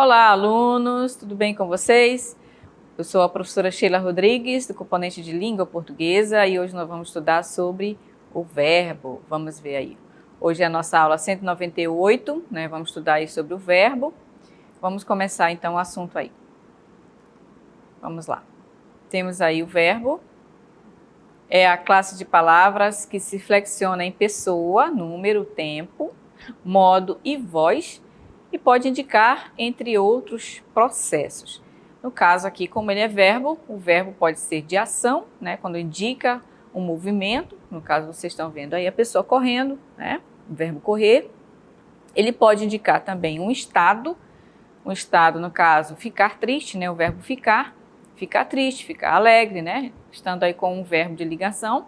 Olá, alunos, tudo bem com vocês? Eu sou a professora Sheila Rodrigues, do componente de língua portuguesa, e hoje nós vamos estudar sobre o verbo. Vamos ver aí. Hoje é a nossa aula 198, né? Vamos estudar aí sobre o verbo. Vamos começar então o assunto aí. Vamos lá. Temos aí o verbo. É a classe de palavras que se flexiona em pessoa, número, tempo, modo e voz, e pode indicar, entre outros, processos. No caso aqui, como ele é verbo, o verbo pode ser de ação, né, quando indica um movimento, no caso vocês estão vendo aí a pessoa correndo, né, o verbo correr. Ele pode indicar também um estado no caso, ficar triste, né, o verbo ficar triste, ficar alegre, né, estando aí com um verbo de ligação,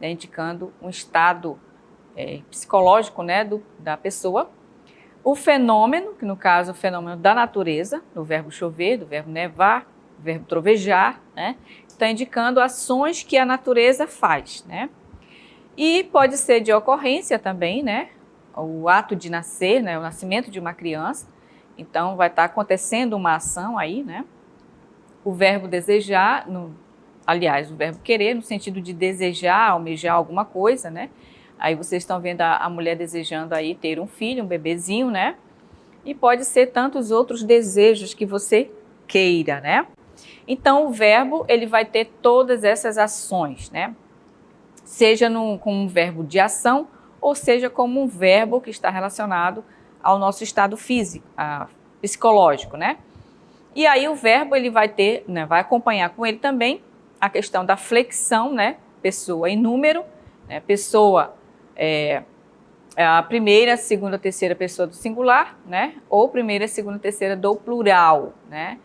né, indicando um estado psicológico, né, da pessoa. O fenômeno, que no caso é o fenômeno da natureza, do verbo chover, do verbo nevar, do verbo trovejar, né? Está indicando ações que a natureza faz, né? E pode ser de ocorrência também, né? O ato de nascer, né? O nascimento de uma criança. Então, vai estar acontecendo uma ação aí, né? O verbo desejar, aliás, o verbo querer, no sentido de desejar, almejar alguma coisa, né? Aí vocês estão vendo a mulher desejando aí ter um filho, um bebezinho, né? E pode ser tantos outros desejos que você queira, né? Então, o verbo, ele vai ter todas essas ações, né? Seja como um verbo de ação, ou seja como um verbo que está relacionado ao nosso estado físico, psicológico, né? E aí o verbo, ele vai ter, né, vai acompanhar com ele também a questão da flexão, né? Pessoa e número, né? Pessoa a primeira, segunda, terceira pessoa do singular, né? Ou primeira, segunda, terceira do plural, né?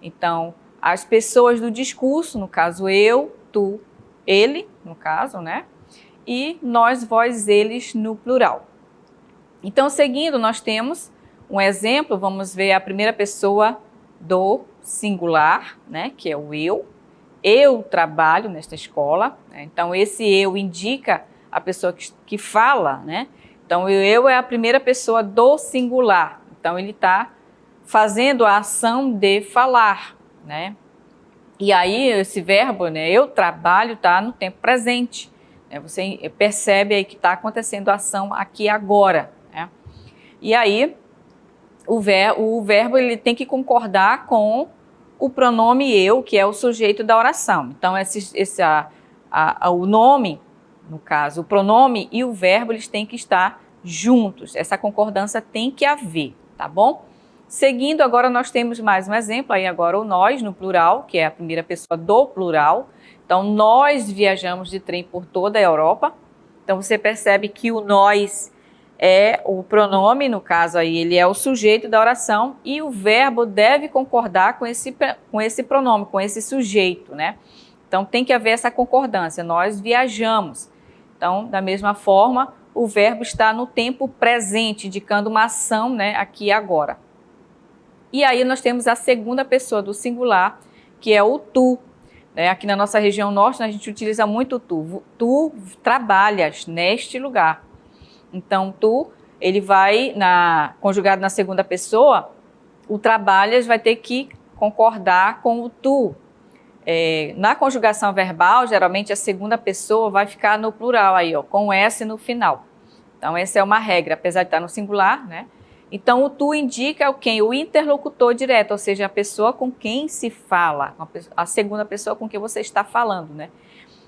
Então, as pessoas do discurso, no caso eu, tu, ele, no caso, né? E nós, vós, eles no plural. Então, seguindo, nós temos um exemplo, vamos ver a primeira pessoa do singular, né? Que é o eu. Eu trabalho nesta escola, né? Então esse eu indica a pessoa que fala, né? Então, o eu é a primeira pessoa do singular. Então, ele está fazendo a ação de falar, né? E aí, esse verbo, né, eu trabalho, está no tempo presente. Né? Você percebe aí que está acontecendo a ação aqui e agora, né? E aí, o verbo ele tem que concordar com o pronome eu, que é o sujeito da oração. Então, o nome, no caso, o pronome e o verbo, eles têm que estar juntos. Essa concordância tem que haver, tá bom? Seguindo, agora nós temos mais um exemplo, aí agora o nós, no plural, que é a primeira pessoa do plural. Então, nós viajamos de trem por toda a Europa. Então, você percebe que o nós é o pronome, no caso aí, ele é o sujeito da oração, e o verbo deve concordar com esse pronome, com esse sujeito, né? Então, tem que haver essa concordância. Nós viajamos. Então, da mesma forma, o verbo está no tempo presente, indicando uma ação, né, aqui e agora. E aí nós temos a segunda pessoa do singular, que é o tu. Né? Aqui na nossa região norte, a gente utiliza muito o tu. Tu trabalhas neste lugar. Então, tu, ele vai, conjugado na segunda pessoa, o trabalhas vai ter que concordar com o tu. Na conjugação verbal, geralmente a segunda pessoa vai ficar no plural aí, ó, com S no final. Então, essa é uma regra, apesar de estar no singular, né? Então, o tu indica quem? O interlocutor direto, ou seja, a pessoa com quem se fala, a segunda pessoa com quem você está falando, né?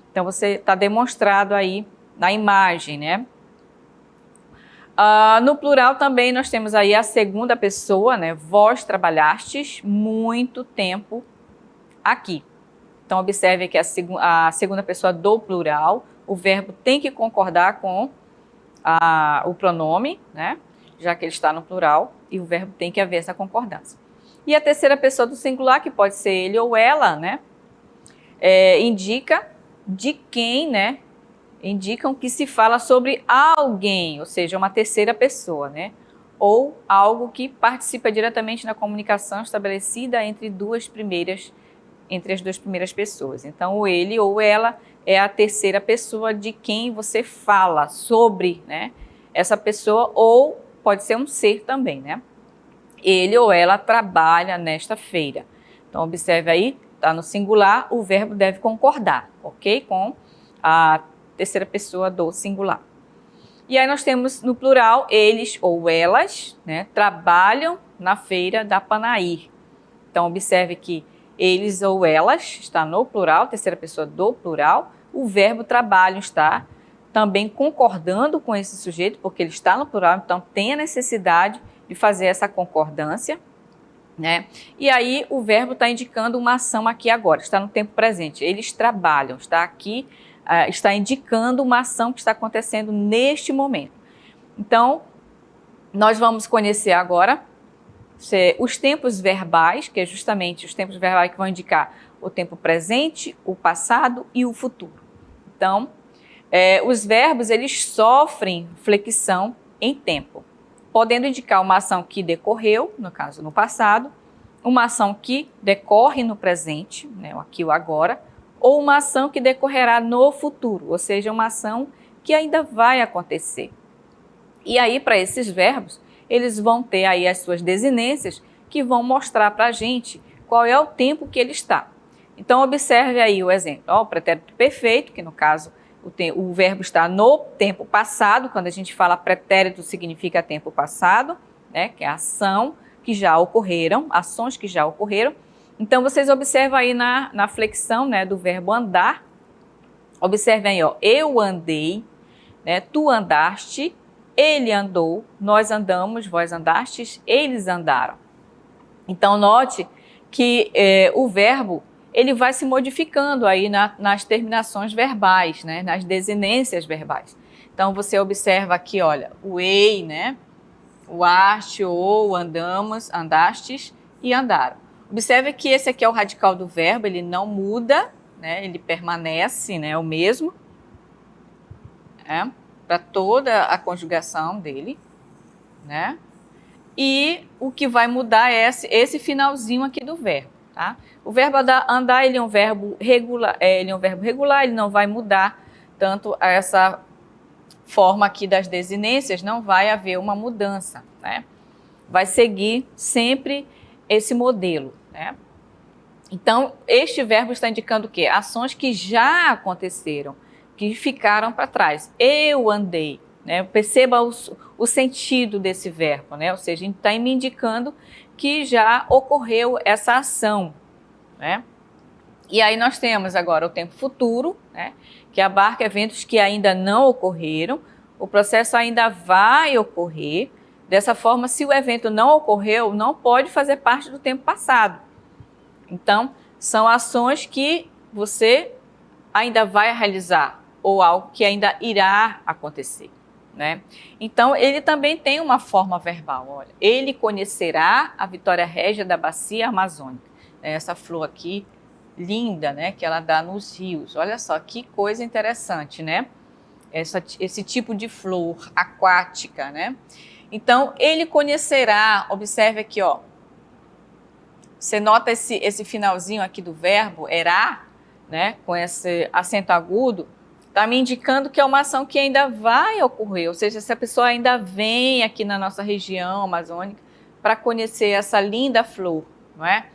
Então, você está demonstrado aí na imagem, né? No plural também nós temos aí a segunda pessoa, né? Vós trabalhastes muito tempo aqui. Então, observe que a segunda pessoa do plural, o verbo tem que concordar com o pronome, né? Já que ele está no plural, e o verbo tem que haver essa concordância. E a terceira pessoa do singular, que pode ser ele ou ela, né? Indica de quem, né? Indicam que se fala sobre alguém, ou seja, uma terceira pessoa, né? Ou algo que participa diretamente na comunicação estabelecida entre as duas primeiras pessoas. Então, o ele ou ela é a terceira pessoa de quem você fala sobre, né, essa pessoa, ou pode ser um ser também, né? ele ou ela trabalha nesta feira. Então, observe aí, está no singular, o verbo deve concordar, ok? Com a terceira pessoa do singular. E aí nós temos no plural, eles ou elas, né, trabalham na feira da Panair. Então, observe que eles ou elas está no plural, terceira pessoa do plural. O verbo trabalham está também concordando com esse sujeito, porque ele está no plural, então tem a necessidade de fazer essa concordância, né? E aí o verbo está indicando uma ação aqui agora, está no tempo presente. Eles trabalham, está aqui, está indicando uma ação que está acontecendo neste momento. Então, nós vamos conhecer agora os tempos verbais, que é justamente os tempos verbais que vão indicar o tempo presente, o passado e o futuro. Então, os verbos, eles sofrem flexão em tempo, podendo indicar uma ação que decorreu, no caso no passado, uma ação que decorre no presente, né, o aqui ou agora, ou uma ação que decorrerá no futuro, ou seja, uma ação que ainda vai acontecer. E aí, para esses verbos, eles vão ter aí as suas desinências que vão mostrar para a gente qual é o tempo que ele está. Então, observe aí o exemplo. O pretérito perfeito, que no caso o verbo está no tempo passado. Quando a gente fala pretérito, significa tempo passado, né, que é a ação que já ocorreram, ações que já ocorreram. Então, vocês observam aí na flexão, né, do verbo andar. Observem aí, eu andei, né, tu andaste, ele andou, nós andamos, vós andastes, eles andaram. Então, note que o verbo ele vai se modificando aí nas terminações verbais, né, nas desinências verbais. Então, você observa aqui, olha, o ei, né, o aste, ou andamos, andastes e andaram. Observe que esse aqui é o radical do verbo, ele não muda, né, ele permanece, né, o mesmo, para toda a conjugação dele, né? E o que vai mudar é esse finalzinho aqui do verbo, tá? O verbo andar, ele é um verbo regular, ele não vai mudar tanto essa forma aqui das desinências, não vai haver uma mudança, né? Vai seguir sempre esse modelo, né? Então, este verbo está indicando o quê? Ações que já aconteceram, que ficaram para trás. Eu andei, né? Perceba o sentido desse verbo, né? Ou seja, está me indicando que já ocorreu essa ação, né? E aí nós temos agora o tempo futuro, né, que abarca eventos que ainda não ocorreram, o processo ainda vai ocorrer. Dessa forma, se o evento não ocorreu, não pode fazer parte do tempo passado. Então, são ações que você ainda vai realizar ou algo que ainda irá acontecer, né? Então, ele também tem uma forma verbal. Olha, ele conhecerá a Vitória Régia da Bacia Amazônica. Essa flor aqui, linda, né, que ela dá nos rios. Olha só que coisa interessante, né? Esse tipo de flor aquática, né? Então, ele conhecerá, observe aqui, ó. Você nota esse finalzinho aqui do verbo, erá, né, com esse acento agudo, está me indicando que é uma ação que ainda vai ocorrer, ou seja, essa pessoa ainda vem aqui na nossa região amazônica para conhecer essa linda flor, não é?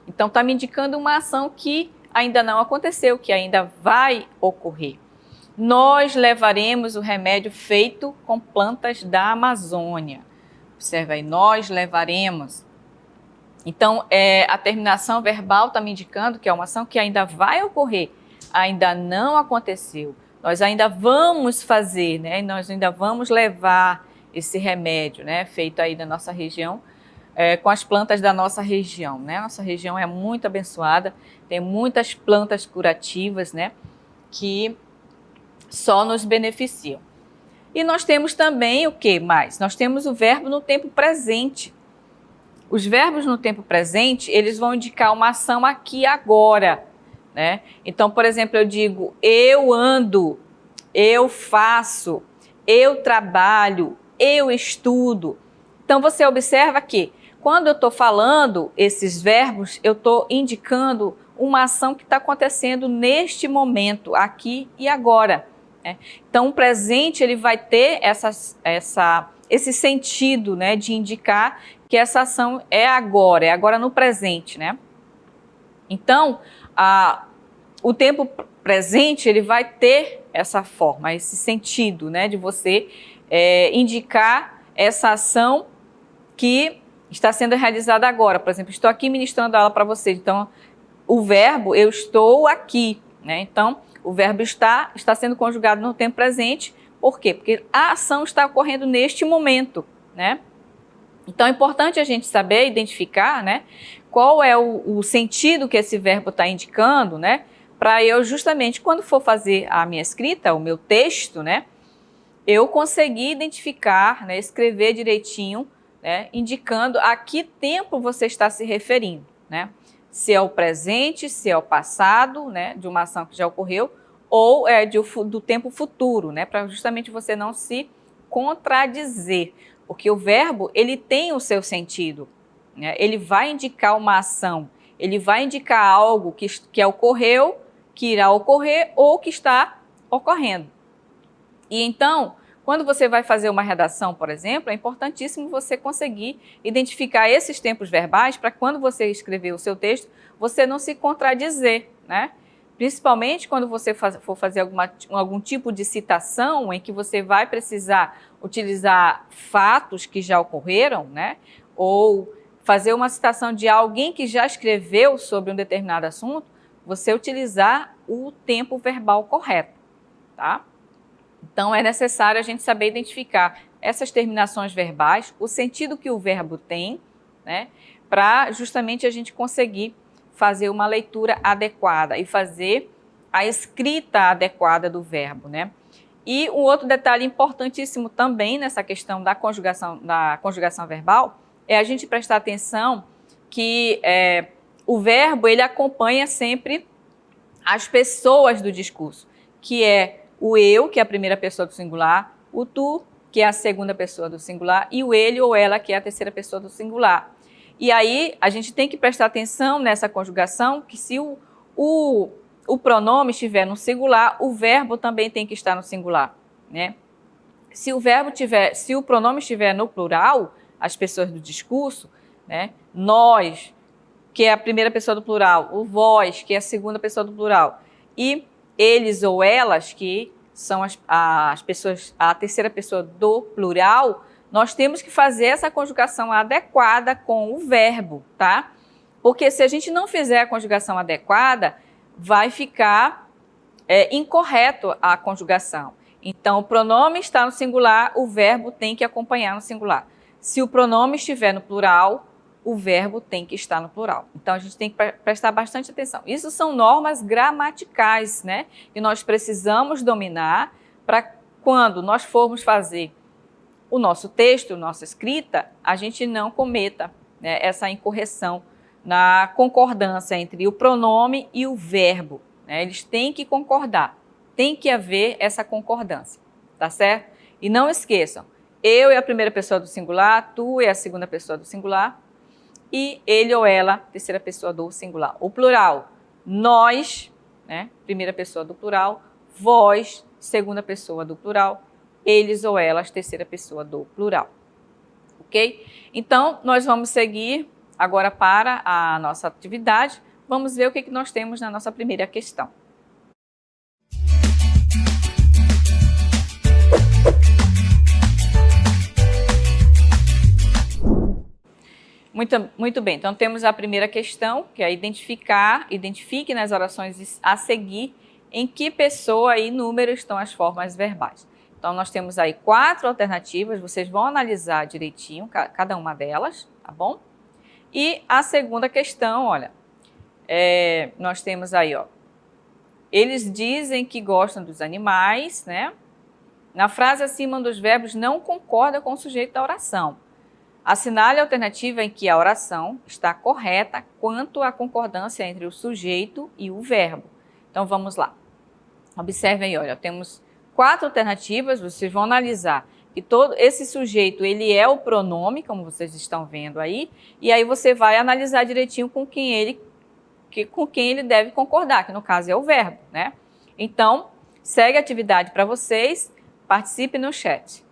Então, está me indicando uma ação que ainda não aconteceu, que ainda vai ocorrer. Nós levaremos o remédio feito com plantas da Amazônia. Observe aí, nós levaremos. Então, a terminação verbal está me indicando que é uma ação que ainda vai ocorrer, ainda não aconteceu. Nós ainda vamos fazer, né? Nós ainda vamos levar esse remédio, né, feito aí da nossa região, com as plantas da nossa região, né? Nossa região é muito abençoada, tem muitas plantas curativas, né, que só nos beneficiam. E nós temos também o que mais? Nós temos o verbo no tempo presente. Os verbos no tempo presente, eles vão indicar uma ação aqui e agora, né? Então, por exemplo, eu digo, eu ando, eu faço, eu trabalho, eu estudo. Então, você observa que quando eu estou falando esses verbos, eu estou indicando uma ação que está acontecendo neste momento, aqui e agora, né? Então, o presente ele vai ter esse sentido, né, de indicar que essa ação é agora no presente, né? Então, o tempo presente, ele vai ter essa forma, esse sentido, né, de você indicar essa ação que está sendo realizada agora. Por exemplo, estou aqui ministrando a aula para vocês, então o verbo eu estou aqui, né? Então o verbo está sendo conjugado no tempo presente. Por quê? Porque a ação está ocorrendo neste momento, né? Então é importante a gente saber identificar, né, qual é o sentido que esse verbo está indicando, né, para eu justamente quando for fazer a minha escrita, o meu texto, né, eu conseguir identificar, né, escrever direitinho, né, indicando a que tempo você está se referindo, né? Se é o presente, se é o passado, né, de uma ação que já ocorreu, ou é do tempo futuro, né, para justamente você não se contradizer, porque o verbo ele tem o seu sentido, né? Ele vai indicar uma ação, ele vai indicar algo que ocorreu, que irá ocorrer ou que está ocorrendo. E então, quando você vai fazer uma redação, por exemplo, é importantíssimo você conseguir identificar esses tempos verbais para quando você escrever o seu texto, você não se contradizer, né? Principalmente quando você for fazer algum tipo de citação em que você vai precisar utilizar fatos que já ocorreram, né? Ou fazer uma citação de alguém que já escreveu sobre um determinado assunto, você utilizar o tempo verbal correto, tá? Então, é necessário a gente saber identificar essas terminações verbais, o sentido que o verbo tem, né, para justamente a gente conseguir fazer uma leitura adequada e fazer a escrita adequada do verbo, né? E um outro detalhe importantíssimo também nessa questão da conjugação verbal é a gente prestar atenção que o verbo ele acompanha sempre as pessoas do discurso, que é o eu, que é a primeira pessoa do singular, o tu, que é a segunda pessoa do singular, e o ele ou ela, que é a terceira pessoa do singular. E aí, a gente tem que prestar atenção nessa conjugação, que se o pronome estiver no singular, o verbo também tem que estar no singular, né? Se o pronome estiver no plural, as pessoas do discurso, né? Nós, que é a primeira pessoa do plural, o vós, que é a segunda pessoa do plural, e eles ou elas, que são as pessoas, a terceira pessoa do plural, nós temos que fazer essa conjugação adequada com o verbo, tá? Porque se a gente não fizer a conjugação adequada, vai ficar incorreto a conjugação. Então, o pronome está no singular, o verbo tem que acompanhar no singular. Se o pronome estiver no plural, o verbo tem que estar no plural. Então, a gente tem que prestar bastante atenção. Isso são normas gramaticais, né? Que nós precisamos dominar para quando nós formos fazer o nosso texto, nossa escrita, a gente não cometa, né, essa incorreção na concordância entre o pronome e o verbo, né? Eles têm que concordar, tem que haver essa concordância, tá certo? E não esqueçam, eu é a primeira pessoa do singular, tu é a segunda pessoa do singular, e ele ou ela, terceira pessoa do singular. O plural, nós, né, primeira pessoa do plural, vós, segunda pessoa do plural, eles ou elas, terceira pessoa do plural. Ok? Então, nós vamos seguir agora para a nossa atividade. Vamos ver o que nós temos na nossa primeira questão. Muito bem, então temos a primeira questão, que é identifique nas orações a seguir em que pessoa e número estão as formas verbais. Então nós temos aí 4 alternativas, vocês vão analisar direitinho cada uma delas, tá bom? E a segunda questão, olha, nós temos aí, ó, eles dizem que gostam dos animais, né? Na frase acima dos verbos não concorda com o sujeito da oração. Assinale a alternativa em que a oração está correta quanto à concordância entre o sujeito e o verbo. Então, vamos lá. Observem aí, olha, temos 4 alternativas, vocês vão analisar que todo esse sujeito, ele é o pronome, como vocês estão vendo aí, e aí você vai analisar direitinho com quem ele deve concordar, que no caso é o verbo, né? Então, segue a atividade para vocês, participe no chat.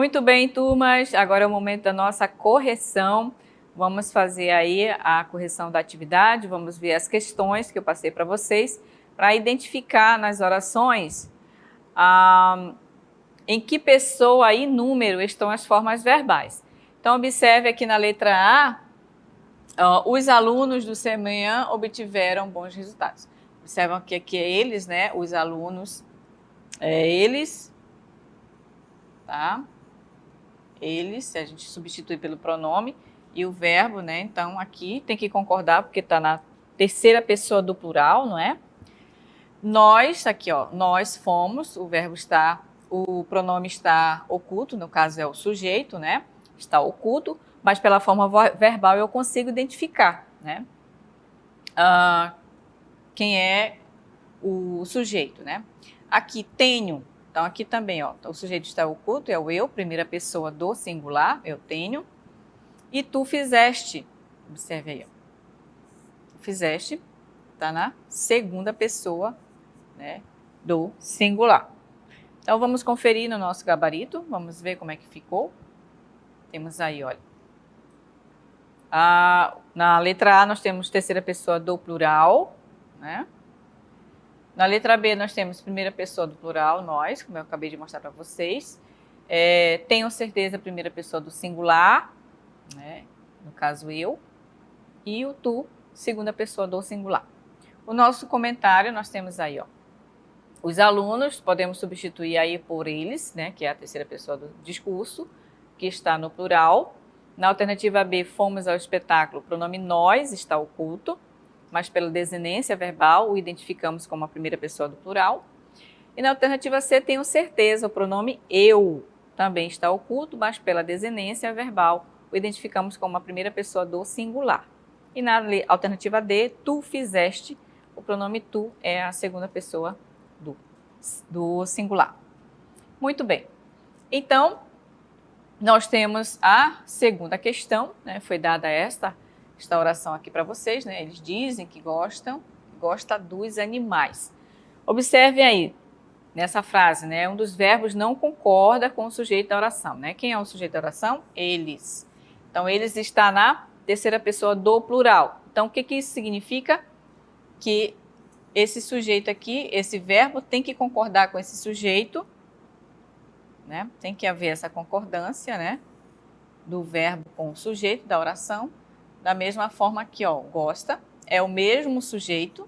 Muito bem, turmas, agora é o momento da nossa correção. Vamos fazer aí a correção da atividade, vamos ver as questões que eu passei para vocês, para identificar nas orações em que pessoa e número estão as formas verbais. Então, observe aqui na letra A, os alunos do Semanhã obtiveram bons resultados. Observam que aqui é eles, né? Os alunos, eles, tá? Eles, se a gente substitui pelo pronome e o verbo, né? Então, aqui tem que concordar porque está na terceira pessoa do plural, não é? Nós, aqui, ó, nós fomos, o pronome está oculto, no caso é o sujeito, né? Está oculto, mas pela forma verbal eu consigo identificar, né? Quem é o sujeito, né? Aqui tenho, então aqui também, ó, o sujeito está oculto, é o eu, primeira pessoa do singular, eu tenho. E tu fizeste, observe aí, ó. Tu fizeste, está na segunda pessoa, né, do singular. Então, vamos conferir no nosso gabarito, vamos ver como é que ficou. Temos aí, olha. Na letra A, nós temos terceira pessoa do plural, né? Na letra B, nós temos primeira pessoa do plural, nós, como eu acabei de mostrar para vocês. Tenho certeza, primeira pessoa do singular, né? No caso, eu. E o tu, segunda pessoa do singular. O nosso comentário, nós temos aí, ó. Os alunos, podemos substituir aí por eles, né? Que é a terceira pessoa do discurso, que está no plural. Na alternativa B, fomos ao espetáculo, o pronome nós está oculto, mas pela desinência verbal o identificamos como a primeira pessoa do plural. E na alternativa C, tenho certeza, o pronome eu também está oculto, mas pela desinência verbal o identificamos como a primeira pessoa do singular. E na alternativa D, tu fizeste, o pronome tu é a segunda pessoa do singular. Muito bem. Então, nós temos a segunda questão, né? Foi dada esta oração aqui para vocês, né? Eles dizem que gosta dos animais. Observe aí, nessa frase, né? Um dos verbos não concorda com o sujeito da oração, né? Quem é o sujeito da oração? Eles. Então, eles está na terceira pessoa do plural. Então, o que isso significa? Que esse sujeito aqui, esse verbo tem que concordar com esse sujeito, né? Tem que haver essa concordância, né? Do verbo com o sujeito da oração. Da mesma forma que, ó, gosta é o mesmo sujeito,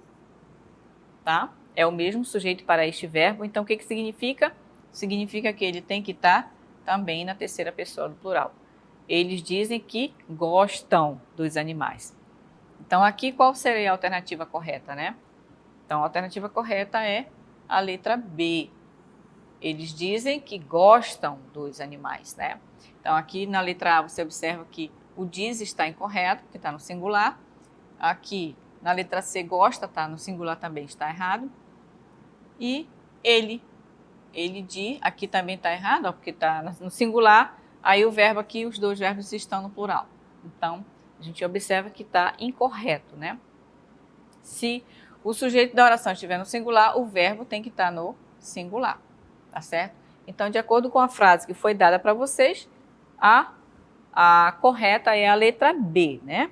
tá? É o mesmo sujeito para este verbo. Então, o que significa? Significa que ele tem que estar também na terceira pessoa do plural. Eles dizem que gostam dos animais. Então, aqui qual seria a alternativa correta, né? Então, a alternativa correta é a letra B. Eles dizem que gostam dos animais, né? Então, aqui na letra A, você observa que o diz está incorreto, porque está no singular. Aqui, na letra C, gosta, está no singular também, está errado. E ele de, aqui também está errado, ó, porque está no singular. Aí o verbo aqui, os dois verbos estão no plural. Então, a gente observa que está incorreto, né? Se o sujeito da oração estiver no singular, o verbo tem que estar no singular, tá certo? Então, de acordo com a frase que foi dada para vocês, a correta é a letra B, né?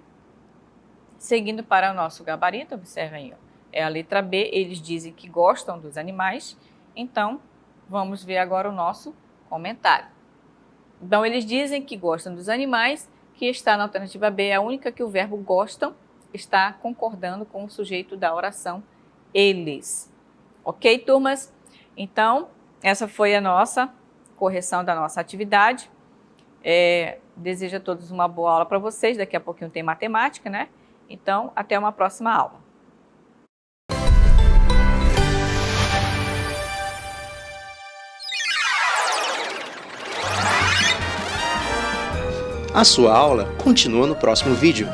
Seguindo para o nosso gabarito, observe aí, ó, é a letra B, eles dizem que gostam dos animais. Então, vamos ver agora o nosso comentário. Então, eles dizem que gostam dos animais, que está na alternativa B, é a única que o verbo gostam está concordando com o sujeito da oração, eles. Ok, turmas? Então, essa foi a nossa correção da nossa atividade. Desejo a todos uma boa aula para vocês. Daqui a pouquinho tem matemática, né? Então, até uma próxima aula. A sua aula continua no próximo vídeo.